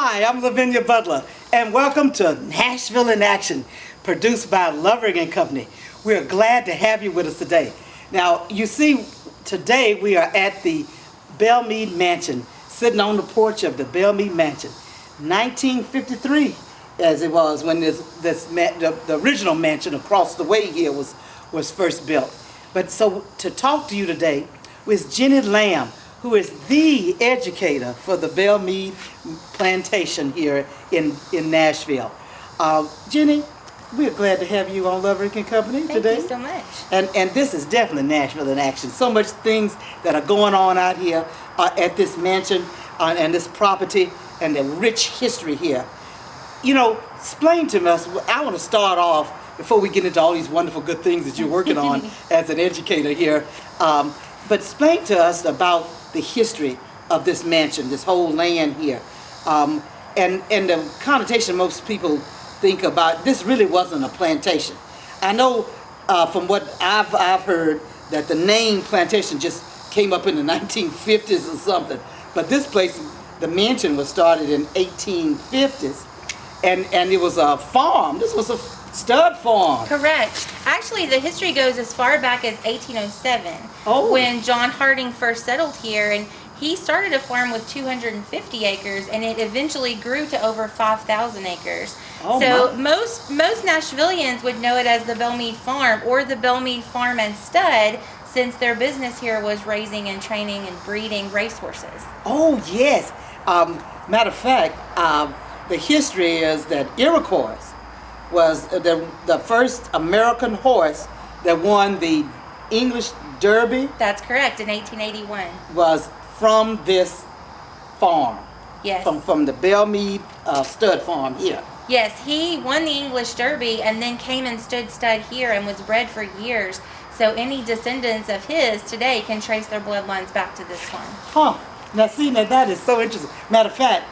Hi, I'm Lavinia Butler, and welcome to Nashville in Action, produced by Luvric and Company. We are glad to have you with us today. Now, you see, today we are at the Belle Meade Mansion, sitting on the porch of the Belle Meade Mansion. 1953, as it was when the original mansion across the way here was first built. But so to talk to you today is Jenny Lamb, who is the educator for the Belle Meade Plantation here in Nashville. Jenny, we're glad to have you on Luvric and Company today. Thank you so much. And this is definitely Nashville in action. So much things that are going on out here at this mansion and this property and the rich history here. You know, explain to us, I want to start off before we get into all these wonderful good things that you're working on as an educator here. But explain to us about the history of this mansion, this whole land here. And the connotation most people think about, this really wasn't a plantation. I know from what I've heard that the name plantation just came up in the 1950s or something. But this place, the mansion was started in 1850s. And it was a farm. This was a stud farm. Correct. Actually, the history goes as far back as 1807, when John Harding first settled here, and he started a farm with 250 acres, and it eventually grew to over 5,000 acres. So most Nashvillians would know it as the Belle Meade Farm or the Belle Meade Farm and Stud, since their business here was raising and training and breeding racehorses. Oh yes. Matter of fact, the history is that Iroquois was the first American horse that won the English Derby. That's correct, in 1881. Was from this farm. Yes. From the Belle Meade stud farm here. Yes, he won the English Derby and then came and stood stud here and was bred for years. So any descendants of his today can trace their bloodlines back to this farm. Huh. Now see, that is so interesting. Matter of fact,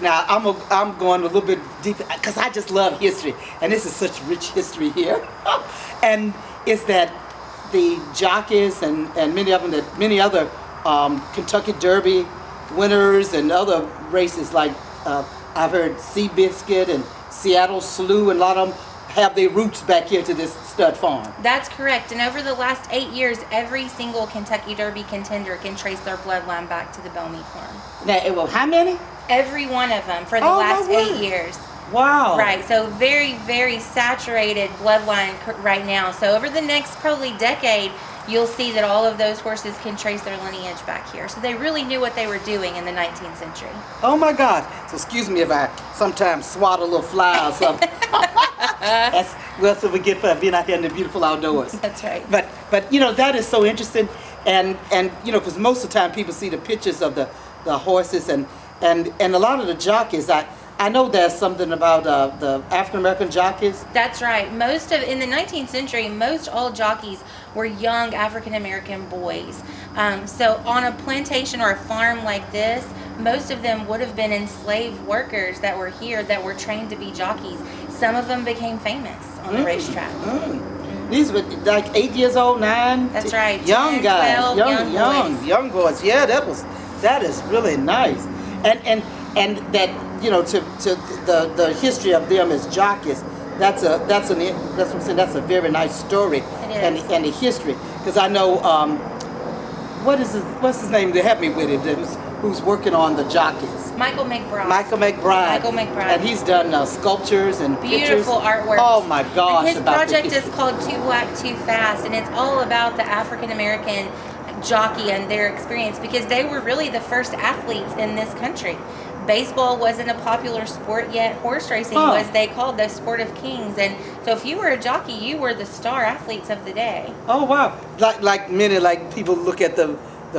now I'm going a little bit deeper because I just love history, and this is such rich history here. And it's that the jockeys and many other Kentucky Derby winners and other races, like I've heard Seabiscuit and Seattle Slew, and a lot of them have their roots back here to this stud farm. That's correct. And over the last 8 years, every single Kentucky Derby contender can trace their bloodline back to the Belle Meade farm. Now, well, how many? Every one of them for the last 8 years. Wow. Right, so very, very saturated bloodline right now. So over the next probably decade, you'll see that all of those horses can trace their lineage back here. So they really knew what they were doing in the 19th century. Oh my God. So excuse me if I sometimes swat a little fly or something. That's what we get for being out here in the beautiful outdoors. That's right. But you know, that is so interesting. And you know, because most of the time people see the pictures of the horses and a lot of the jockeys, I know there's something about the African American jockeys. That's right. In the 19th century, most all jockeys were young African American boys. So on a plantation or a farm like this, most of them would have been enslaved workers that were here that were trained to be jockeys. Some of them became famous on the racetrack. These were like 8 years old, 9. That's right. Young 10, guys, 12, young boys. Yeah, that is really nice. And that, you know, to the history of them as jockeys, that's what I'm saying. That's a very nice story. It is. And the history, because I know what's his name to help me with it, who's working on the jockeys. Michael McBride. Michael McBride. And he's done sculptures and beautiful pictures. Artwork. Oh my gosh! And his project is called Too Black, Too Fast, and it's all about the African American jockey and their experience, because they were really the first athletes in this country. Baseball wasn't a popular sport yet. Horse racing was, they called, the sport of kings. And so if you were a jockey, you were the star athletes of the day. Oh wow! Like many people look at the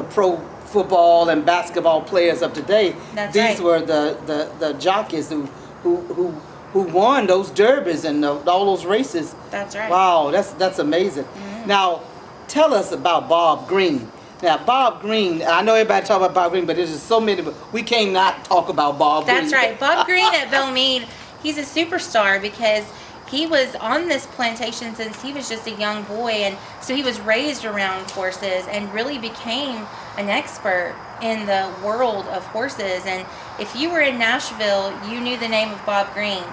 pro football and basketball players of today. These were the jockeys who won those derbies and all those races. That's right. Wow, that's amazing. Now, tell us about Bob Green. Now, Bob Green, I know everybody talk about Bob Green, but there's just so many, but we can't not talk about Bob Green. That's right. Bob Green at Belle Meade, he's a superstar because he was on this plantation since he was just a young boy, and so he was raised around horses and really became an expert in the world of horses. And if you were in Nashville, you knew the name of Bob Green.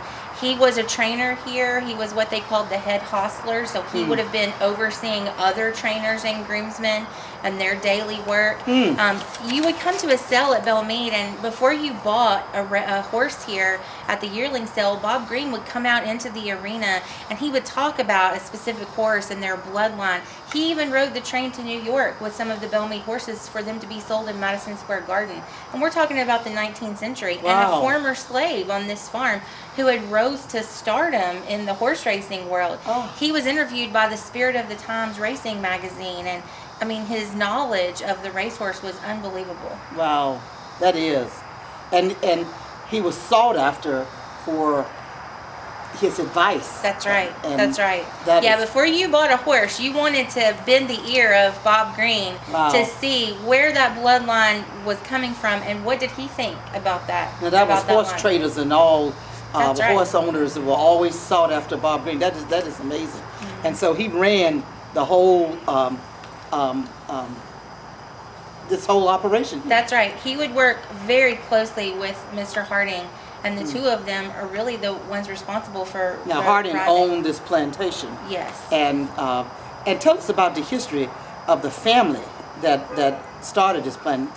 He was a trainer here. He was what they called the head hostler, so he would have been overseeing other trainers and groomsmen and their daily work. You would come to a sale at Belle Meade, and before you bought a horse here at the yearling sale, Bob Green would come out into the arena and he would talk about a specific horse and their bloodline. He even rode the train to New York with some of the Belle Meade horses for them to be sold in Madison Square Garden. And we're talking about the 19th century. Wow. And a former slave on this farm who had rose to stardom in the horse racing world. He was interviewed by the Spirit of the Times Racing magazine, and I mean, his knowledge of the racehorse was unbelievable. Wow, that is. And he was sought after for his advice. That's right. And That's right. Before you bought a horse, you wanted to bend the ear of Bob Green to see where that bloodline was coming from and what did he think about that. Now that was horse line. traders and all That's right. horse owners that were always sought after Bob Green. That is amazing. And so he ran the whole this whole operation. That's right. He would work very closely with Mr. Harding, and the two of them are really the ones responsible for. Now Harding owned this plantation. Yes. And tell us about the history of the family that started this plan.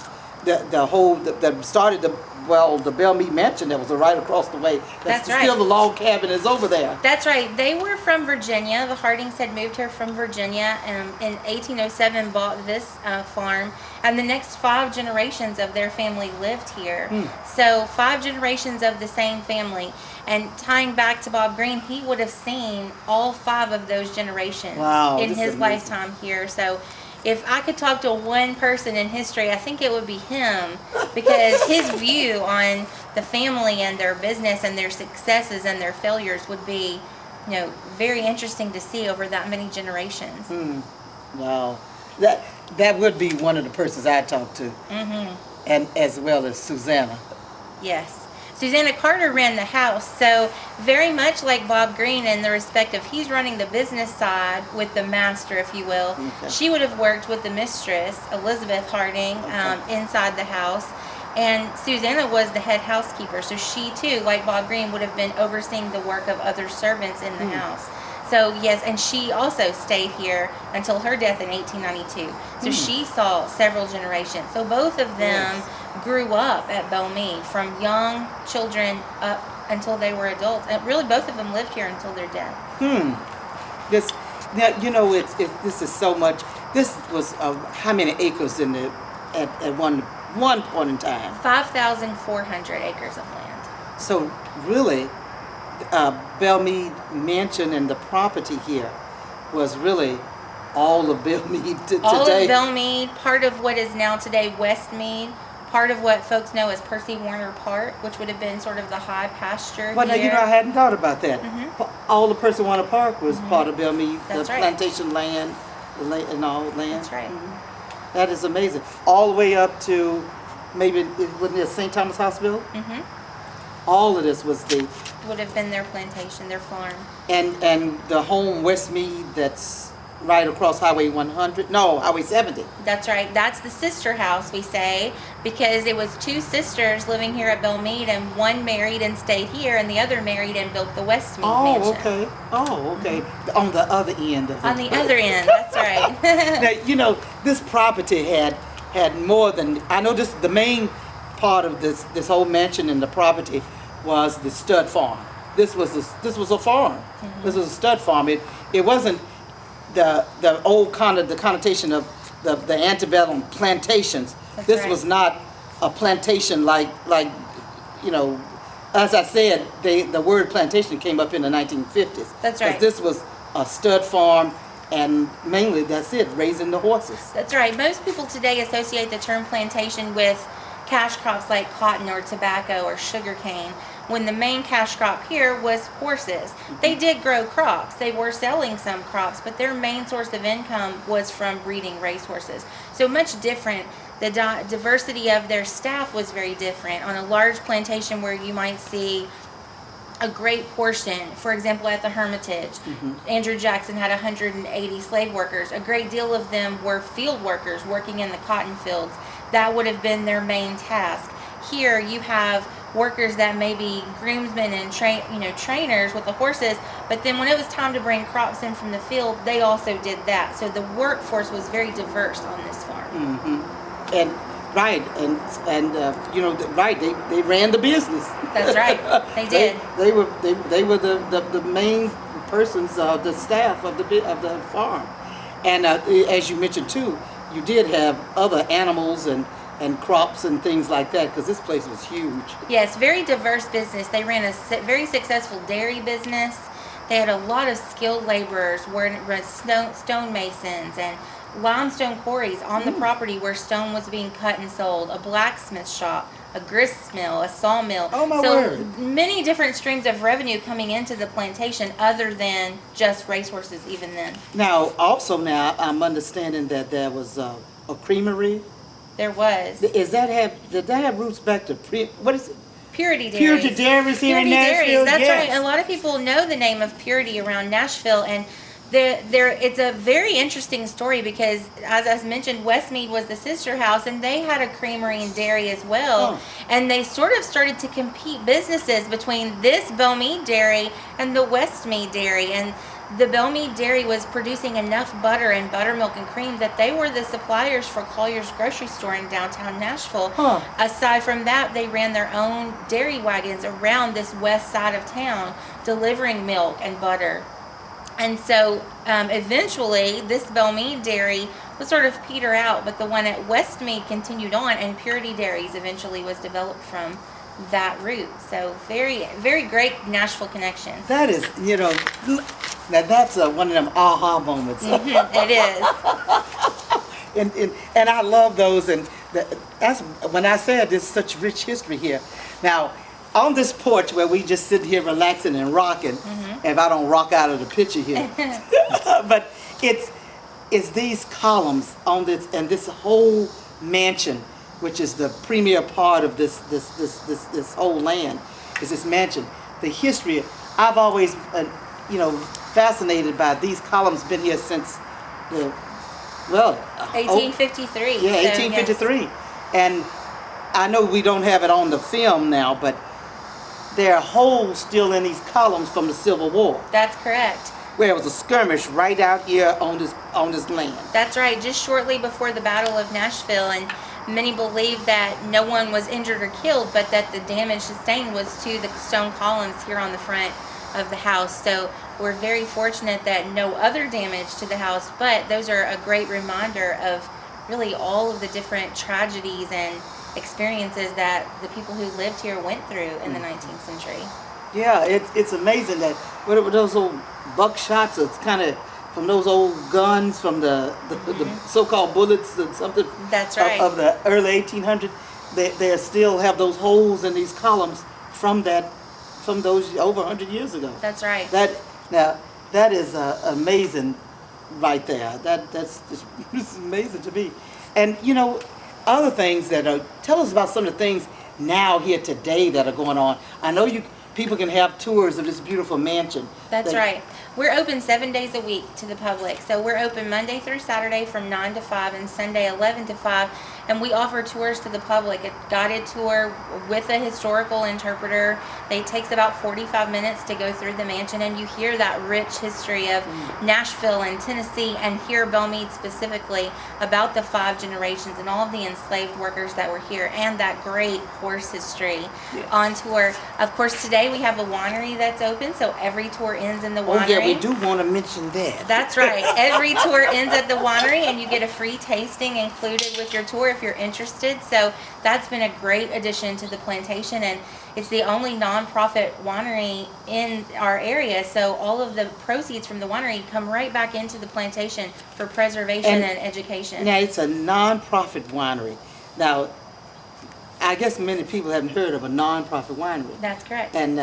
That started the Belle Meade mansion that was right across the way. That's right. Still the log cabin is over there. That's right. They were from Virginia. The Hardings had moved here from Virginia and in 1807 bought this farm. And the next 5 generations of their family lived here. So 5 generations of the same family. And tying back to Bob Green, he would have seen all 5 of those generations in his lifetime here. So if I could talk to one person in history, I think it would be him, because his view on the family and their business and their successes and their failures would be, very interesting to see over that many generations. Wow, that would be one of the persons I talked to, and as well as Susanna. Yes. Susanna Carter ran the house, so very much like Bob Green in the respect of he's running the business side with the master, if you will. Okay. She would have worked with the mistress, Elizabeth Harding, inside the house. And Susanna was the head housekeeper, so she too, like Bob Green, would have been overseeing the work of other servants in the house. So yes, and she also stayed here until her death in 1892. So she saw several generations. So both of them grew up at Belle Meade from young children up until they were adults. And really both of them lived here until their death. This is so much. This was how many acres at one point in time? 5,400 acres of land. So really, Belle Meade Mansion and the property here was really all of Belle Meade today. All of Belle Meade, part of what is now today West Meade, part of what folks know as Percy Warner Park, which would have been sort of the high pasture Well, here. now, I hadn't thought about that. All the Percy Warner Park was part of Belle Meade, That's the right. plantation land, and all land. That's right. That is amazing. All the way up to maybe, wasn't it St. Thomas Hospital? All of this was the... Would have been their plantation, their farm. And the home West Meade that's right across Highway 100, no, Highway 70. That's right. That's the sister house, we say, because it was 2 sisters living here at Belle Meade, and one married and stayed here, and the other married and built the West Meade mansion. Okay. On the other end of it. On the other end, that's right. Now, this property had more than, I know the main part of this whole mansion and the property was the stud farm. This was a farm. This was a stud farm. It wasn't the old the connotation of the antebellum plantations. This was not a plantation like as I said, the word plantation came up in the 1950s. That's right. This was a stud farm, and mainly that's it, raising the horses. That's right. Most people today associate the term plantation with cash crops like cotton or tobacco or sugar cane, when the main cash crop here was horses. They did grow crops. They were selling some crops, but their main source of income was from breeding racehorses. So much different. The diversity of their staff was very different. On a large plantation where you might see a great portion. For example, at the Hermitage, Andrew Jackson had 180 slave workers. A great deal of them were field workers working in the cotton fields. That would have been their main task. Here you have workers that may be groomsmen and trainers with the horses, but then when it was time to bring crops in from the field, they also did that. So the workforce was very diverse on this farm. And right, they ran the business. That's right, they did. They were the main persons, the staff of the farm. And as you mentioned too, you did have other animals and crops and things like that, because this place was huge. Yes, very diverse business. They ran a very successful dairy business. They had a lot of skilled laborers, stonemasons and limestone quarries on the property where stone was being cut and sold, a blacksmith shop, a grist mill, a sawmill. Oh my word. Many different streams of revenue coming into the plantation other than just racehorses even then. Now, I'm understanding that there was a creamery. There was. Did that have roots back to what is it? Purity Dairies. Purity Dairies here in Nashville. Dairies, that's yes. right. A lot of people know the name of Purity around Nashville, and it's a very interesting story because, as I mentioned, West Meade was the sister house, and they had a creamery and dairy as well. And they sort of started to compete businesses between this Belle Meade dairy and the West Meade dairy, and the Belle Meade dairy was producing enough butter and buttermilk and cream that they were the suppliers for Collier's grocery store in downtown Nashville. Aside from that, they ran their own dairy wagons around this west side of town, delivering milk and butter. And so eventually this Belle Meade dairy was sort of peter out, but the one at West Meade continued on, and Purity Dairies eventually was developed from that route. So very, very great Nashville connection. That is, now that's one of them aha moments. It is. and I love those, and that's when I said there's such rich history here. Now, on this porch where we just sit here relaxing and rocking, if I don't rock out of the picture here, but it's these columns on this, and this whole mansion, which is the premier part of this whole land, is this mansion. The history, I've always, fascinated by these columns. Been here since 1853. Yeah, 1853. Yes. And I know we don't have it on the film now, but there are holes still in these columns from the Civil War. That's correct. Where it was a skirmish right out here on this land. That's right, just shortly before the Battle of Nashville, and many believe that no one was injured or killed, but that the damage sustained was to the stone columns here on the front of the house. So we're very fortunate that no other damage to the house, but those are a great reminder of really all of the different tragedies and experiences that the people who lived here went through in the 19th century. Yeah, it's amazing that whatever those old buckshots, it's kind of from those old guns, from the so-called bullets and something. That's right. Of the early 1800s, they still have those holes in these columns from those over 100 years ago. That's right. That is amazing, right there. That's just it's amazing to me. And other things tell us about some of the things now here today that are going on. I know people can have tours of this beautiful mansion. That's right. We're open 7 days a week to the public. So we're open Monday through Saturday from 9 to 5 and Sunday 11 to 5. And we offer tours to the public, a guided tour with a historical interpreter. It takes about 45 minutes to go through the mansion, and you hear that rich history of Nashville and Tennessee, and here Belle Meade specifically, about the 5 generations and all of the enslaved workers that were here, and that great horse history on tour. Of course, today we have a winery that's open, so every tour ends in the winery. Oh yeah, we do want to mention that. That's right. Every tour ends at the winery, and you get a free tasting included with your tour if you're interested. So that's been a great addition to the plantation, and it's the only nonprofit winery in our area. So all of the proceeds from the winery come right back into the plantation for preservation and education. Now it's a nonprofit winery. Now, I guess many people haven't heard of a nonprofit winery. That's correct. And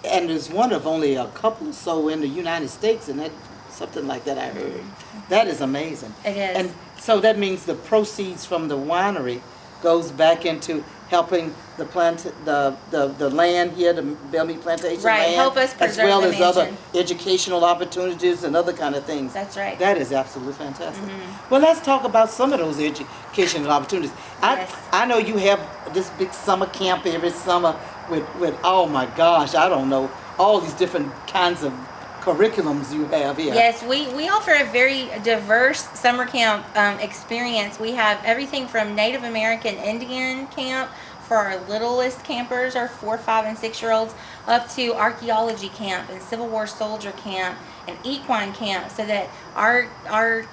and there's one of only a couple or so in the United States, and something like that I heard. That is amazing. It is. And so that means the proceeds from the winery goes back into helping the land here, the Belle Meade Plantation Right, land, help us as preserve well the as other mansion. educational opportunities and other kind of things. That's right. That is absolutely fantastic. Well, let's talk about some of those educational opportunities. Yes. I know you have this big summer camp every summer with oh my gosh, I don't know, all these different kinds of curriculums you have here. Yes, we offer a very diverse summer camp experience. We have everything from Native American Indian camp for our littlest campers, our 4, 5, and 6-year-olds, up to archaeology camp and Civil War soldier camp and equine camp, so that our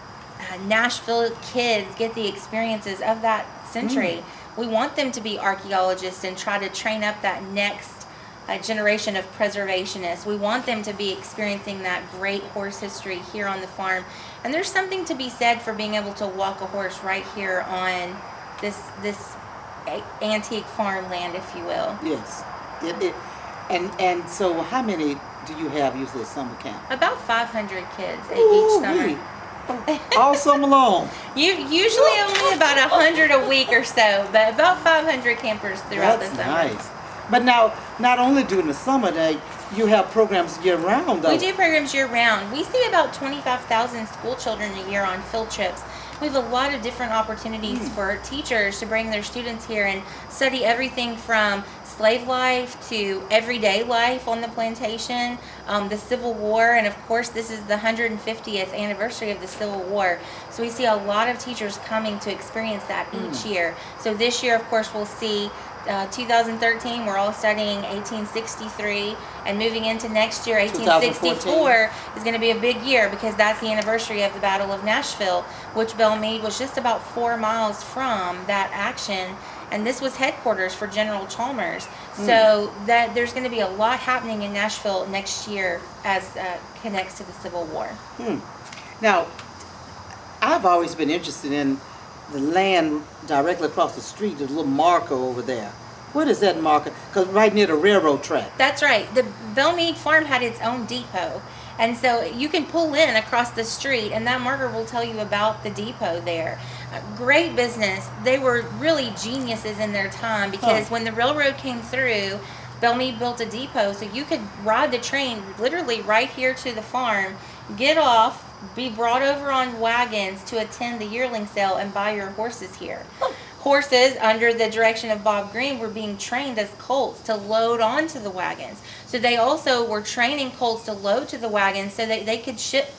Nashville kids get the experiences of that century. We want them to be archaeologists and try to train up that next generation of preservationists. We want them to be experiencing that great horse history here on the farm. And there's something to be said for being able to walk a horse right here on this antique farmland, if you will. Yes. And so how many do you have usually at summer camp? About 500 kids at each summer. All summer long. Usually only about 100 a week or so, but about 500 campers throughout the summer. That's nice. But now, not only during the summer, you have programs year-round, though. We do programs year-round. We see about 25,000 school children a year on field trips. We have a lot of different opportunities for teachers to bring their students here and study everything from slave life to everyday life on the plantation, the Civil War, and of course this is the 150th anniversary of the Civil War. So we see a lot of teachers coming to experience that each year. So this year, of course, we'll see 2013, we're all studying 1863, and moving into next year, 1864 is going to be a big year because that's the anniversary of the Battle of Nashville, which Belle Meade was just about 4 miles from that action, and this was headquarters for General Chalmers. So that there's going to be a lot happening in Nashville next year as connects to the Civil War. Now, I've always been interested in the land directly across the street. There's a little marker over there. What is that marker? Because right near the railroad track. That's right. The Belle Meade farm had its own depot. And so you can pull in across the street and that marker will tell you about the depot there. Great business. They were really geniuses in their time because when the railroad came through, Belle Meade built a depot so you could ride the train literally right here to the farm, get off, be brought over on wagons to attend the yearling sale and buy your horses here. Horses, under the direction of Bob Green, were being trained as colts to load onto the wagons. So they also were training colts to load to the wagons so that they could ship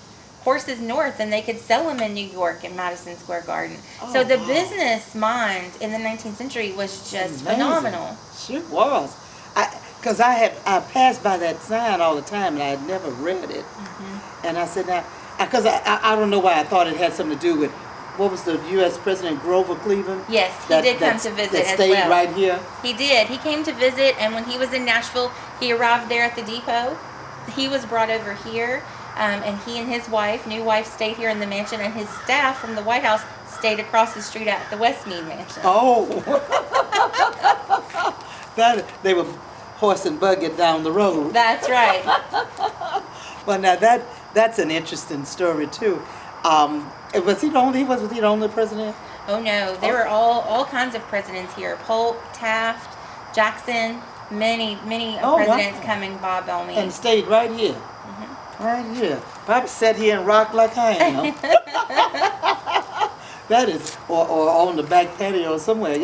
horses north and they could sell them in New York in Madison Square Garden. So the business mind in the 19th century was just phenomenal. Sure was. Because I passed by that sign all the time and I had never read it. And I said, now, because I don't know why I thought it had something to do with, what was the U.S. President, Grover Cleveland? Yes, he did come to visit that as stayed well. right here? He did. He came to visit, and when he was in Nashville, he arrived there at the depot. He was brought over here, and he and his wife, new wife, stayed here in the mansion, and his staff from the White House stayed across the street at the West Meade mansion. Oh! They were horse and buggy down the road. That's right. Well, now that's an interesting story too. Was he the only president? Oh no, there were all kinds of presidents here. Polk, Taft, Jackson, many presidents coming by Belle Meade. And stayed right here. Right here. Probably sat here and rocked like I am. That is, or on the back patio or somewhere.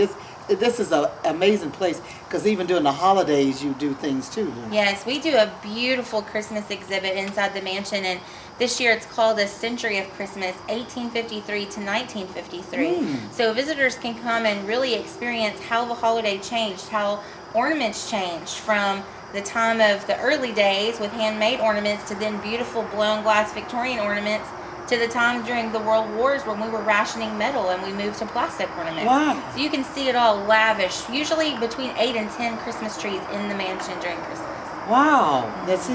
This is an amazing place because even during the holidays you do things too. Yes, we do a beautiful Christmas exhibit inside the mansion, and this year it's called A Century of Christmas, 1853 to 1953. So visitors can come and really experience how the holiday changed, how ornaments changed from the time of the early days with handmade ornaments to then beautiful blown glass Victorian ornaments to the time during the World Wars when we were rationing metal and we moved to plastic ornaments. Wow. So you can see it all lavish, usually between 8 and 10 Christmas trees in the mansion during Christmas. Wow, that's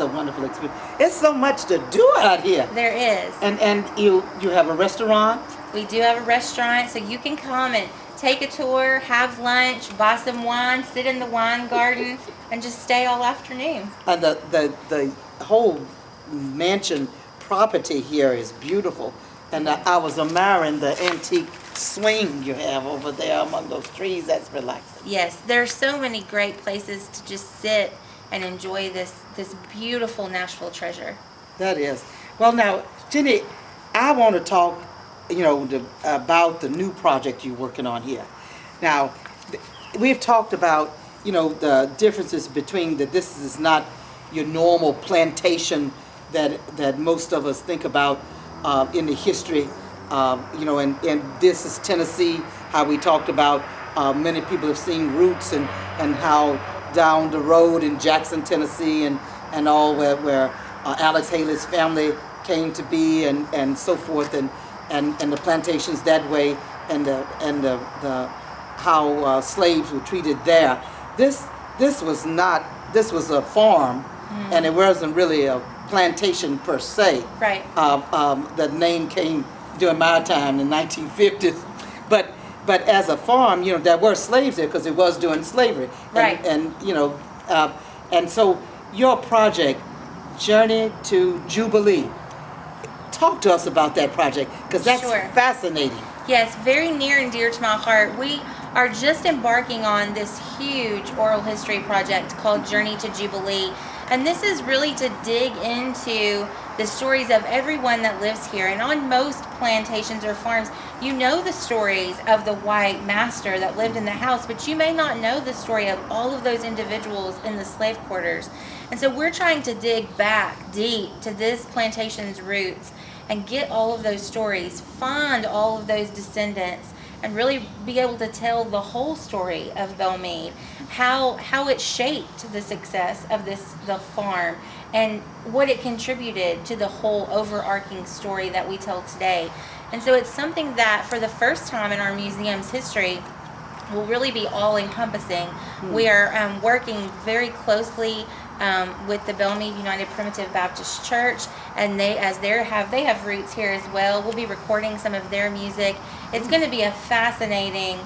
a wonderful experience. It's so much to do out here. There is. And you have a restaurant? We do have a restaurant, so you can come and take a tour, have lunch, buy some wine, sit in the wine garden, and just stay all afternoon. And the whole mansion property here is beautiful. And I was admiring the antique swing you have over there among those trees. That's relaxing. Yes, there are so many great places to just sit and enjoy this beautiful Nashville treasure. That is. Well, now, Jenny, I want to talk, about the new project you're working on here. Now, we've talked about, the differences between that this is not your normal plantation that most of us think about in the history, and this is Tennessee, how we talked about many people have seen roots and how down the road in Jackson, Tennessee and all where Alex Haley's family came to be and so forth and the plantations that way and the how slaves were treated there. This was a farm, and it wasn't really a plantation per se. Right. The name came during my time in the 1950s, but as a farm, there were slaves there because it was during slavery. Right. And so your project, Journey to Jubilee. Talk to us about that project because that's Sure. fascinating. Yes, very near and dear to my heart. We are just embarking on this huge oral history project called Journey to Jubilee. And this is really to dig into the stories of everyone that lives here. And on most plantations or farms, you know the stories of the white master that lived in the house, but you may not know the story of all of those individuals in the slave quarters. And so we're trying to dig back deep to this plantation's roots and get all of those stories, find all of those descendants, and really be able to tell the whole story of Belle Meade, how it shaped the success of the farm, and what it contributed to the whole overarching story that we tell today. And so it's something that for the first time in our museum's history will really be all-encompassing. We are working very closely with the Belle Meade United Primitive Baptist Church, and they have roots here as well. We'll be recording some of their music. It's going to be a fascinating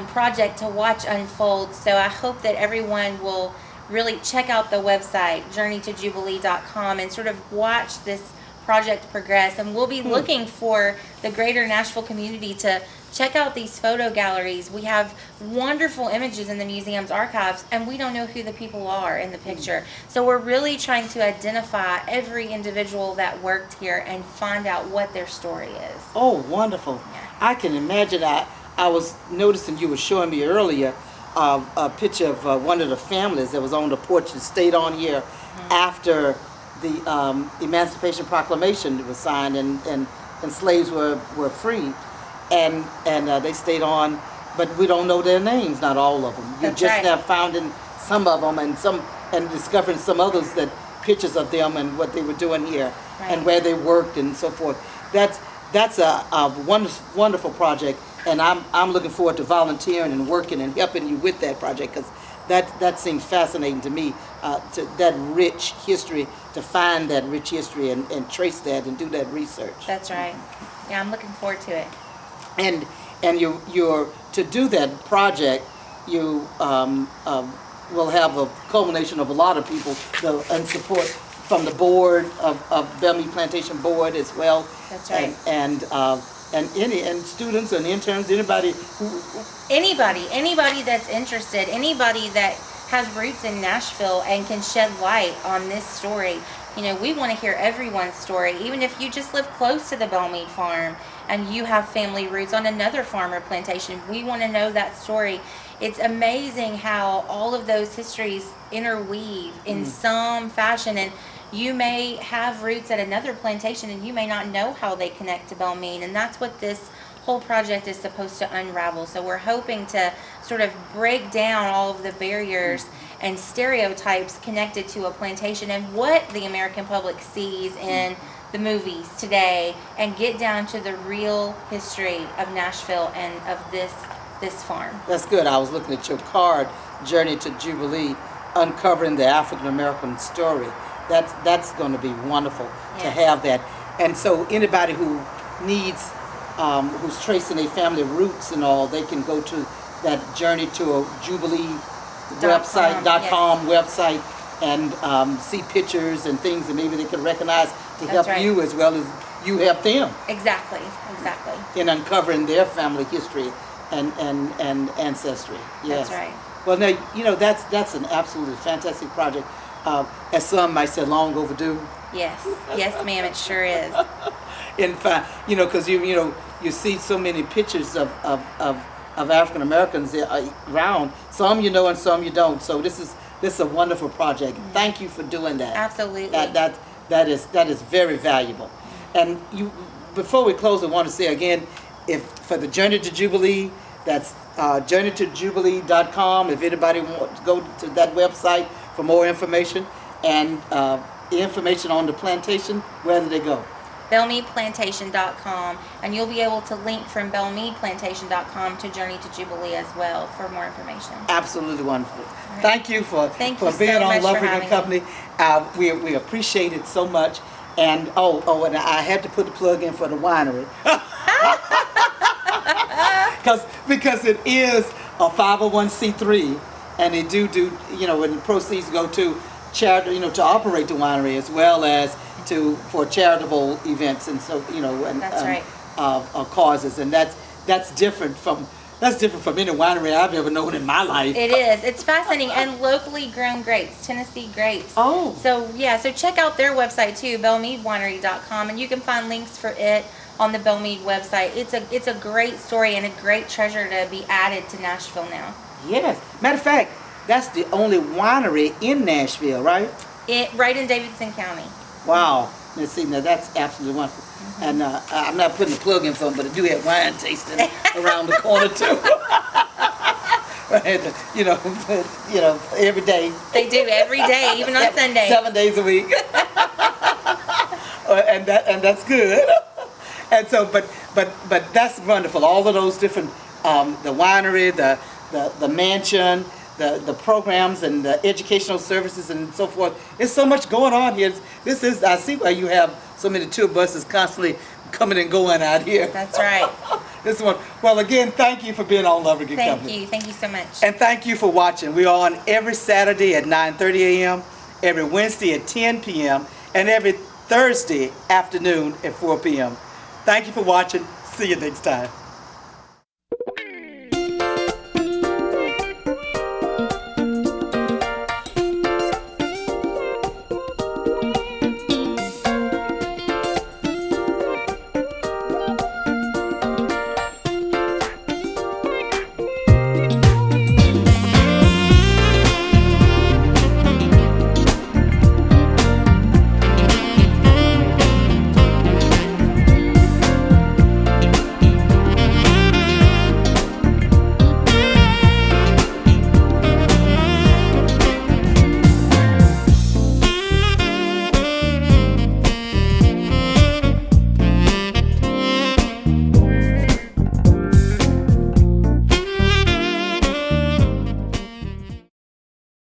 project to watch unfold. So I hope that everyone will really check out the website journeytojubilee.com and sort of watch this project progress. And we'll be looking for the greater Nashville community to check out these photo galleries. We have wonderful images in the museum's archives, and we don't know who the people are in the picture. So we're really trying to identify every individual that worked here and find out what their story is. Oh, wonderful. Yeah. I can imagine. I was noticing you were showing me earlier a picture of one of the families that was on the porch and stayed on here after the Emancipation Proclamation was signed and slaves were free. And they stayed on, but we don't know their names, not all of them. You That's just right. have found in some of them and discovering some others that pictures of them and what they were doing here Right. and where they worked and so forth. That's a wonderful project, and I'm looking forward to volunteering and working and helping you with that project because that seems fascinating to me, to that rich history, to find that rich history and trace that and do that research. That's right. Yeah, I'm looking forward to it. And you're to do that project, you will have a culmination of a lot of people and support from the board of Belle Meade Plantation Board as well. That's right. And students and interns, Anybody that's interested, anybody that has roots in Nashville and can shed light on this story. We want to hear everyone's story, even if you just live close to the Belle Meade farm and you have family roots on another farm or plantation. We want to know that story. It's amazing how all of those histories interweave in some fashion, and you may have roots at another plantation and you may not know how they connect to Belle Meade, and that's what this whole project is supposed to unravel. So we're hoping to sort of break down all of the barriers and stereotypes connected to a plantation and what the American public sees in the movies today, and get down to the real history of Nashville and of this farm. That's good. I was looking at your card, Journey to Jubilee, uncovering the African American story. That's going to be wonderful to have that. And so anybody who needs, who's tracing their family roots and all, they can go to that Journey to a Jubilee .com website and see pictures and things that maybe they can recognize to help right. you as well as you help them Exactly. in uncovering their family history and ancestry. Yes. That's right. Well, now, that's an absolutely fantastic project. As some might say, long overdue. Yes, ma'am, it sure is. In fact, because you see so many pictures of African Americans around. Some you know and some you don't. So this is a wonderful project. Thank you for doing that. Absolutely. That is very valuable. And before we close, I want to say again, if for the Journey to Jubilee, that's journeytojubilee.com. If anybody wants to go to that website for more information and information on the plantation, where do they go? BelleMeadePlantation.com, and you'll be able to link from BelleMeadePlantation.com to Journey to Jubilee as well for more information. Absolutely wonderful. Right. Thank you for being being on much Luvric and Company. We appreciate it so much. And and I had to put the plug in for the winery. because it is a 501c3, and they do and the proceeds go to charity, to operate the winery as well as for charitable events, and so and That's right. Causes, and that's different from any winery I've ever known in my life. It is. It's fascinating, and locally grown grapes, Tennessee grapes. Oh. So check out their website too, BelleMeadeWinery.com, and you can find links for it on the Belle Meade website. It's a great story and a great treasure to be added to Nashville now. Yes. Matter of fact, that's the only winery in Nashville, right? Right in Davidson County. Wow. Let's see, now that's absolutely wonderful. And I'm not putting a plug in for them, but I do have wine tasting around the corner too. Every day. They do every day, even on Sunday. 7 days a week. and that's good. And so, but that's wonderful. All of those different, the winery, the mansion, the programs and the educational services and so forth. There's so much going on here. I see why you have so many tour buses constantly coming and going out here. That's right. This one. Well, again, thank you for being on Luvric and Company. Thank you so much. And thank you for watching. We are on every Saturday at 9:30 a.m., every Wednesday at 10 p.m., and every Thursday afternoon at 4 p.m. Thank you for watching. See you next time.